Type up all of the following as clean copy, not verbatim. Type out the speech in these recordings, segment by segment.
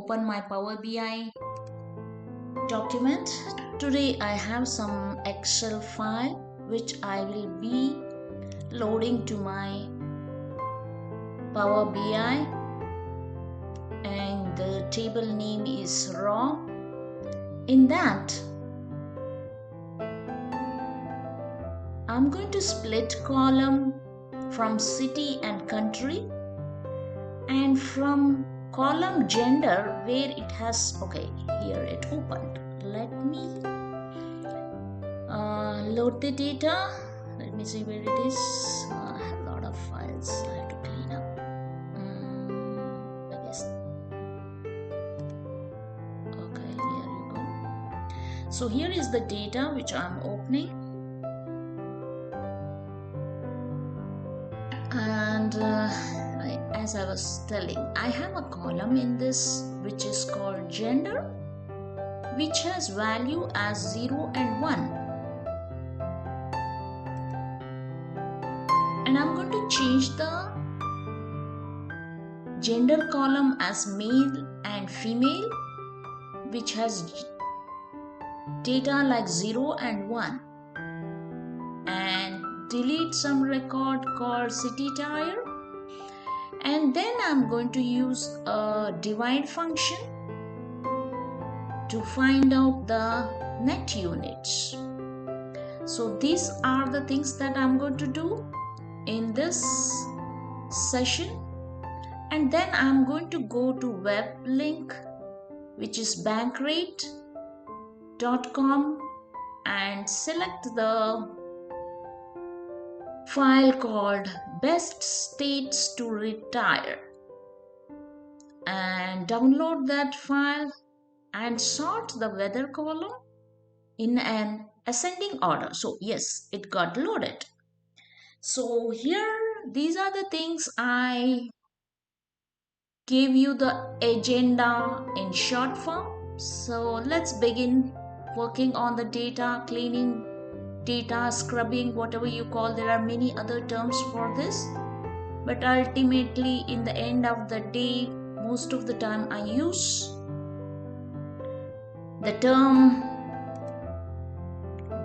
open my Power BI document. Today I have some Excel file which I will be loading to my Power BI, and the table name is raw. In that I'm going to split column from city and country, and from column gender where it has, okay, here it opened. Let me load the data. Let me see where it is. I have a lot of files I have to clean up. I guess. Okay, here you go. So here is the data which I'm opening. And as I was telling, I have a column in this which is called gender, which has value as 0 and 1. And I'm going to change the gender column as male and female, which has data like 0 and 1. And delete some record called city tire, and then I'm going to use a divide function to find out the net units. So these are the things that I'm going to do in this session, and then I'm going to go to web link which is bankrate.com and select the file called best states to retire, and download that file and sort the weather column in an ascending order. So yes, it got loaded. So here, these are the things I gave you the agenda in short form. So let's begin working on the data, cleaning data, scrubbing, whatever you call. There are many other terms for this, but ultimately in the end of the day, most of the time I use the term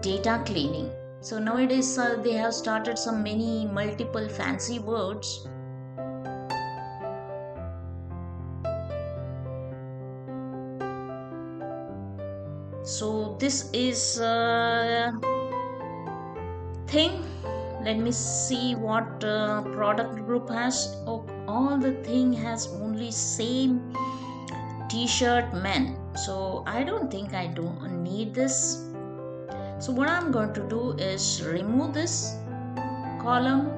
data cleaning. So nowadays they have started some many multiple fancy words. So this is thing. Let me see what product group has. Oh, all the thing has only same t-shirt men, so I don't think I don't need this. So what I'm going to do is remove this column,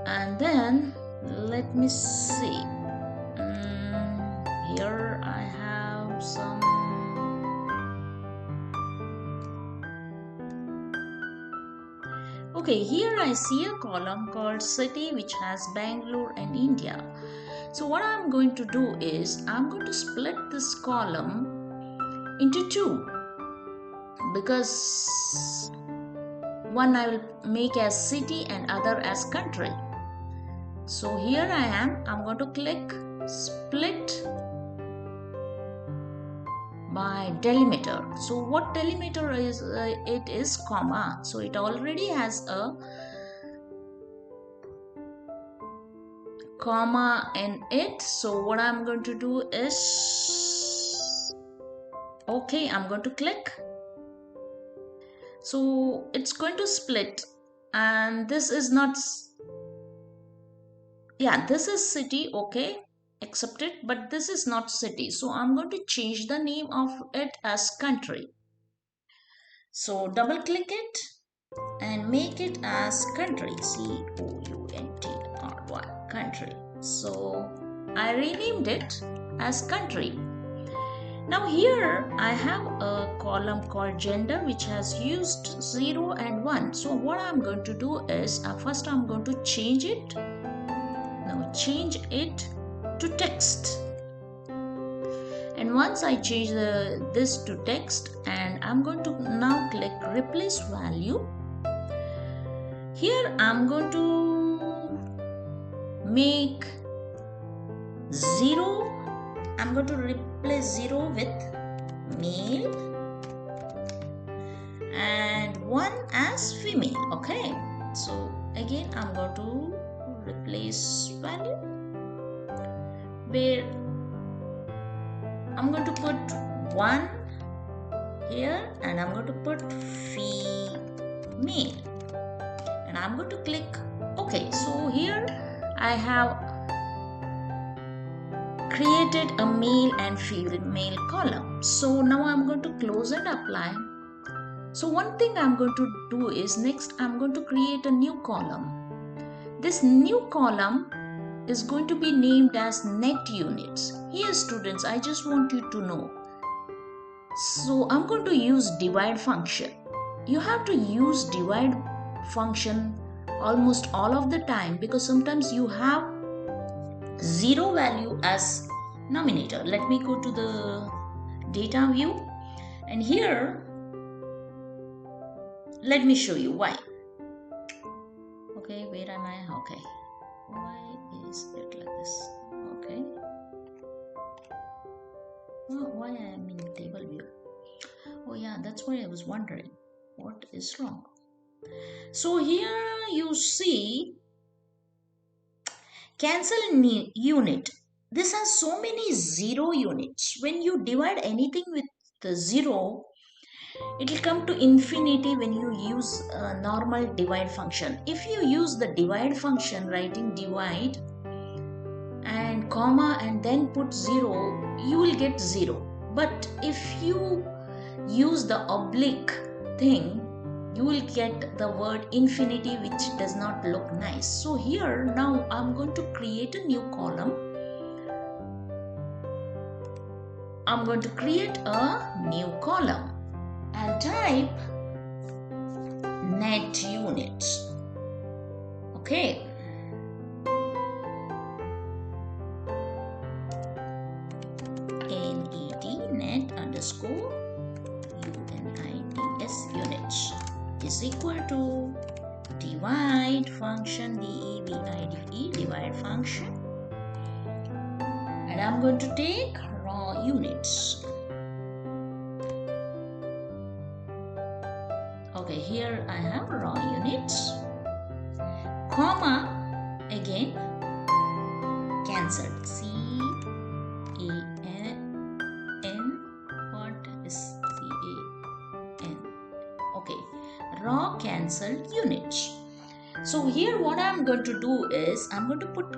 and then let me see. Here I have some. Okay, here I see a column called city which has Bangalore and India. So what I'm going to do is I'm going to split this column into two, because one I will make as city and other as country. So here I am. I'm going to click split by delimiter. So what delimiter is? It is comma. So it already has a comma in it. So what I'm going to do is, okay, I'm going to click. So it's going to split, and this is not, yeah, this is city, okay, accept it, but this is not city. So I'm going to change the name of it as country. So double click it and make it as country, COUNTRY, country. So I renamed it as country. Now here I have a column called gender which has used 0 and 1. So what I'm going to do is first I'm going to change it. Now change it to text. And once I change this to text, and I'm going to now click replace value. Here I'm going to make 0, I'm going to replace 0 with male and 1 as female. Okay, so again I'm going to replace value where I'm going to put 1 here and I'm going to put female and I'm going to click OK. So here I have created a male and female column. So now I'm going to close and apply. So one thing I'm going to do is next I'm going to create a new column. This new column is going to be named as net units. Here students, I just want you to know. So I'm going to use divide function. You have to use divide function almost all of the time because sometimes you have 0 value as nominator. Let me go to the data view and here let me show you why. Okay, where am I? Okay, why is it like this? Okay, why I am in table view? Oh yeah, that's why I was wondering what is wrong. So here you see cancel unit. This has so many 0 units. When you divide anything with the 0, it will come to infinity when you use a normal divide function. If you use the divide function, writing divide and comma and then put 0, you will get 0. But if you use the oblique thing, you will get the word infinity, which does not look nice. So here now I'm going to create a new column. I'm going to create a new column and type net units. Okay. net underscore units units is equal to divide function divide divide function, and I'm going to take raw units. Okay, here I have raw units, comma, again cancelled, C-A-N, what is C-A-N? Okay, raw cancelled units. So here what I'm going to do is I'm going to put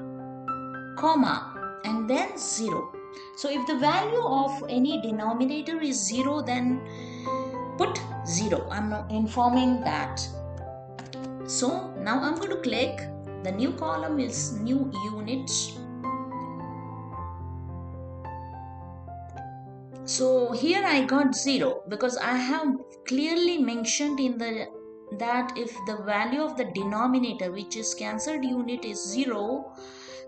comma and then 0. So if the value of any denominator is 0, then put 0. I'm not informing that. So now I'm going to click. The new column is new units. So here I got 0 because I have clearly mentioned in that if the value of the denominator, which is cancelled unit, is 0,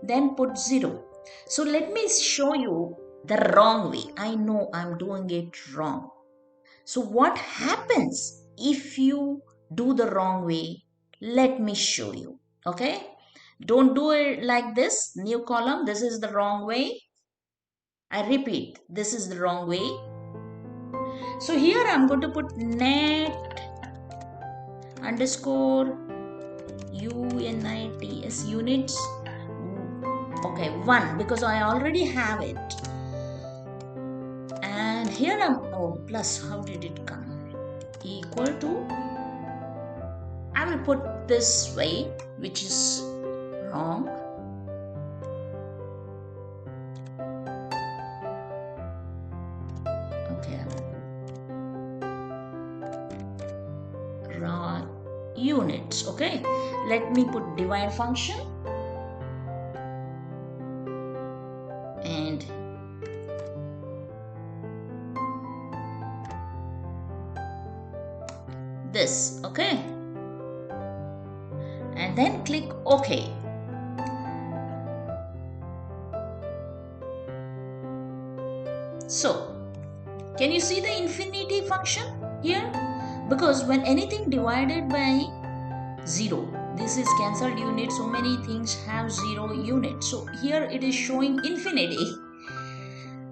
then put 0. So let me show you the wrong way. I know I'm doing it wrong. So what happens if you do the wrong way? Let me show you. Okay, don't do it like this. New column, this is the wrong way. I repeat, this is the wrong way. So here I'm going to put net underscore units units. Okay, 1 because I already have it. And here I'm plus, how did it come? Equal to, I will put this way, which is wrong. Okay, raw units. Okay, let me put divide function and this. Okay, and then click OK. So can you see the infinity function here? Because when anything divided by 0, this is cancelled unit, so many things have 0 unit. So here it is showing infinity.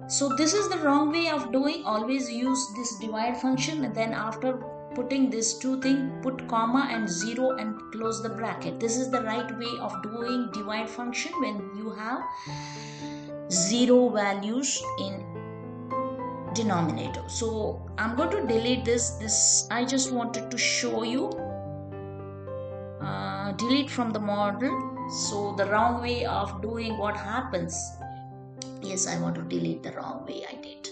So this is the wrong way of doing. Always use this divide function, and then after putting this two thing, put comma and 0 and close the bracket. This is the right way of doing divide function when you have 0 values in denominator. So I'm going to delete this I just wanted to show you. Delete from the model. So the wrong way of doing, what happens? Yes, I want to delete the wrong way I did.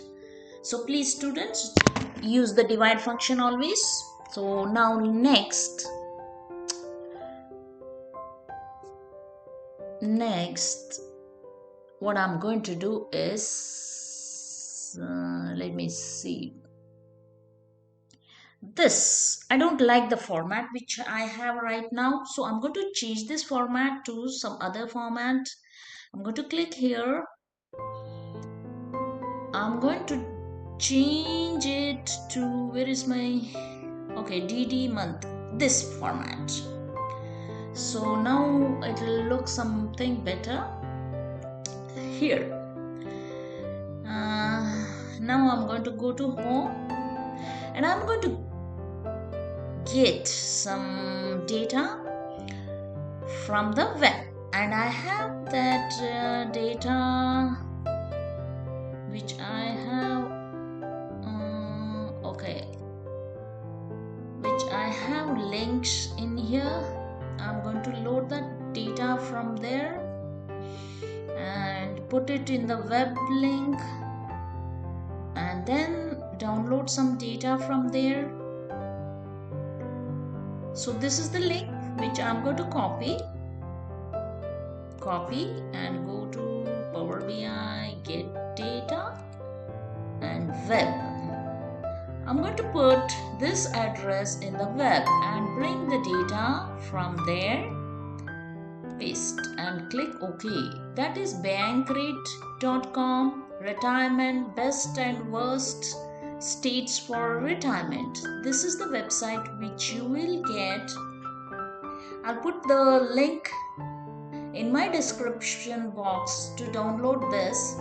So please students, use the divide function always. So now next what I'm going to do is let me see. This, I don't like the format which I have right now, so I'm going to change this format to some other format. I'm going to click here. I'm going to change it to, where is my, okay, DD month, this format. So now it will look something better here. Now I'm going to go to home, and I'm going to get some data from the web, and I have that data which I have which I have links in here. I'm going to load that data from there and put it in the web link, and then download some data from there. So this is the link which I'm going to copy and go to Power BI, get data and web. I'm going to put this address in the web and bring the data from there, paste and click OK. That is bankrate.com, retirement best and worst states for retirement. This is the website which you will get. I'll put the link in my description box to download this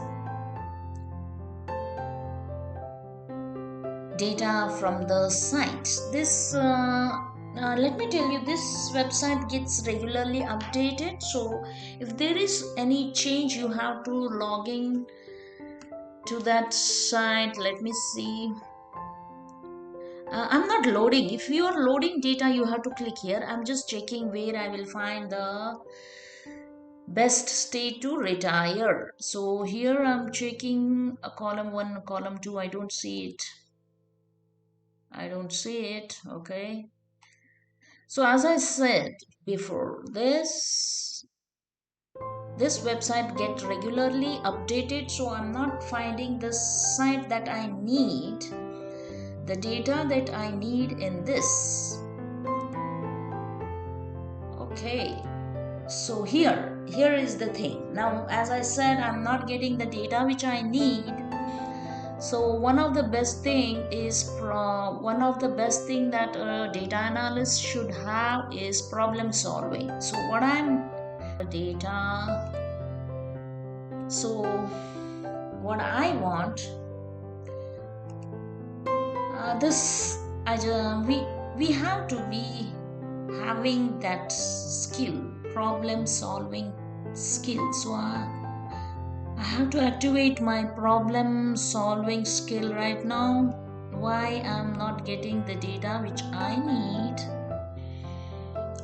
data from the site. This let me tell you, this website gets regularly updated, so if there is any change you have to log in to that site. Let me see. I'm not loading. If you are loading data, you have to click here. I'm just checking where I will find the best state to retire. So here I'm checking a column 1, column 2. I don't see it. Okay. So as I said before, this website get regularly updated, so I'm not finding the site that I need, the data that I need in this. Okay, so here is the thing. Now as I said, I'm not getting the data which I need. So one of the best thing that a data analyst should have is problem solving. So what I'm data, so what I want, we have to be having that skill, problem solving skill. So I have to activate my problem solving skill right now. Why I'm not getting the data which I need?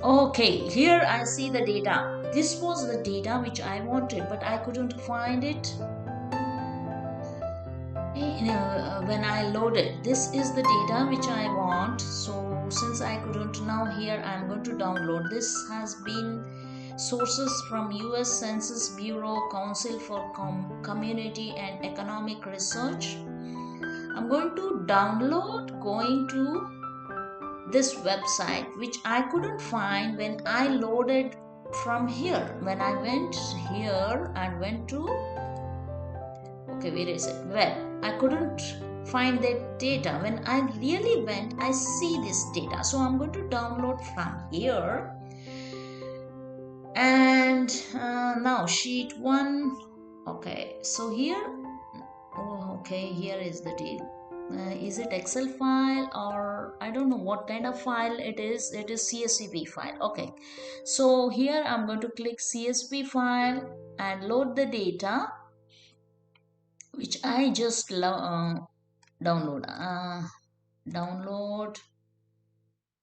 Okay, here I see the data. This was the data which I wanted, but I couldn't find it when I loaded. This is the data which I want. So since I couldn't, now here I'm going to download. This has been sources from US Census Bureau, Council for Community and Economic Research. I'm going to download, going to this website which I couldn't find when I loaded from here. When I went here and went to, okay, where is it? Web. I couldn't find that data. When I really went, I see this data. So I'm going to download from here. And now sheet 1. Okay, so here, oh, okay, here is the deal. Is it Excel file, or I don't know what kind of file it is. It is CSV file. Okay, so here I'm going to click CSV file and load the data which I just download. Download.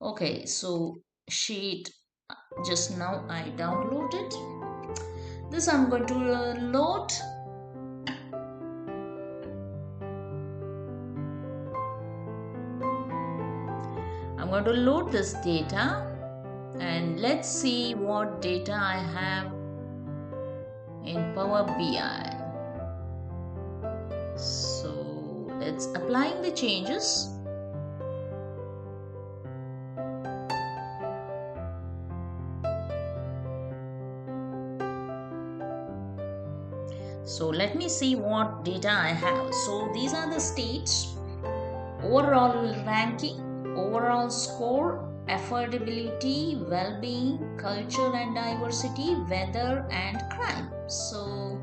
Okay, so sheet, just now I downloaded this. I'm going to load. I'm going to load this data, and let's see what data I have in Power BI. So it's applying the changes. So let me see what data I have. So these are the states: overall ranking, overall score, affordability, well-being, culture and diversity, weather and crime. So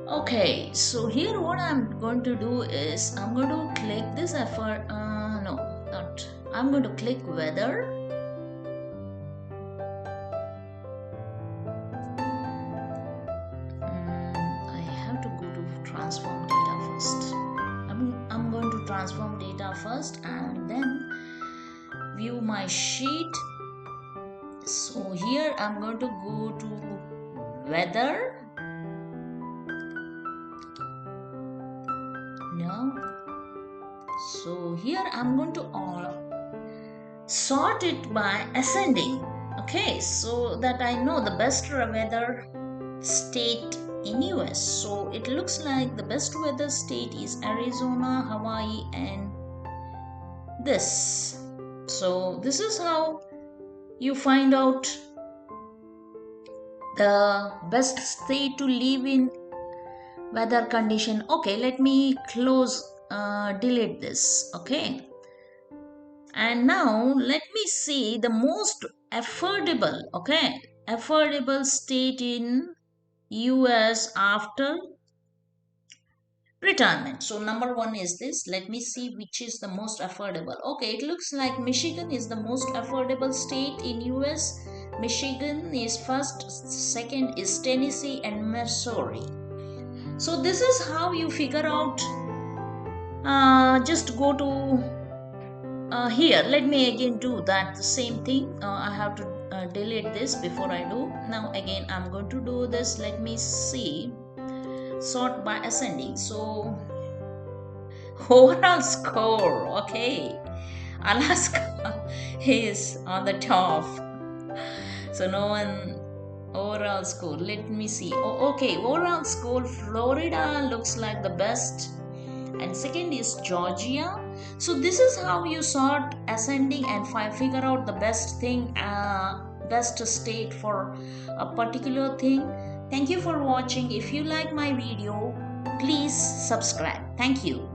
okay, so here what I'm going to do is I'm going to click this effort. No, not. I'm going to click weather. I have to go to transform data first. I'm going to transform data first and then view my sheet. So here I'm going to go to weather. No. So here I'm going to sort it by ascending. Okay, so that I know the best weather state in US. So it looks like the best weather state is Arizona, Hawaii and this. So this is how you find out the best state to live in weather condition. Okay, let me close, delete this. Okay, and now let me see the most affordable, okay, affordable state in US after retirement. So number 1 is this. Let me see which is the most affordable. Okay, it looks like Michigan is the most affordable state in US. Michigan is first, second is Tennessee and Missouri. So this is how you figure out. Just go to here. Let me again do that, the same thing. I have to delete this before I do. Now again I'm going to do this. Let me see, sort by ascending. So overall score, okay, Alaska is on the top. So no one. Overall score, let me see. Oh, okay, overall score, Florida looks like the best, and second is Georgia. So this is how you sort ascending and figure out the best thing, best state for a particular thing. Thank you for watching. If you like my video, please subscribe. Thank you.